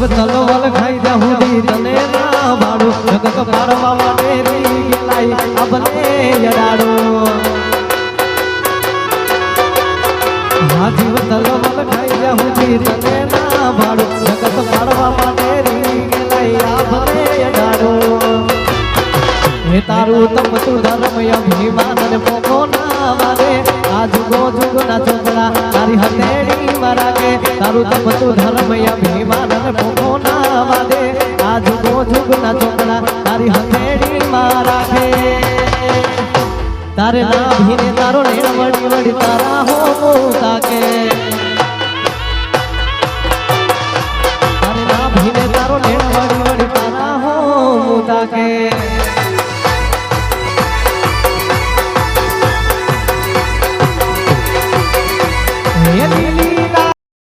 તલવલ ખાઈ જા હુદી તને ના ભાડું જગત પાડવા માટે રી ગેલાઈ અબને યડાડો જીવ તલવલ ખાઈ જા હુદી તને ના ભાડું જગત પાડવા માટે રી ગેલાઈ અબને યડાડો હે તારું તપ તું ધર્મ અભિમાન ને પોખો ના વાગે આ જુગો જુગ ના ચોપડા તારી હથેળી માં રાખે તારું તપ તું ધર્મ અભિમાન ને પોખો ના વાગે આ જુગો જુગ ના ચોપડા તારી હથેળી માં રાખે તારે ના ભીને તારો નેણ વડી વડી તારા હો તાકે તારે ના ભીને તારો નેણ વડી વડી તારા હો તાકે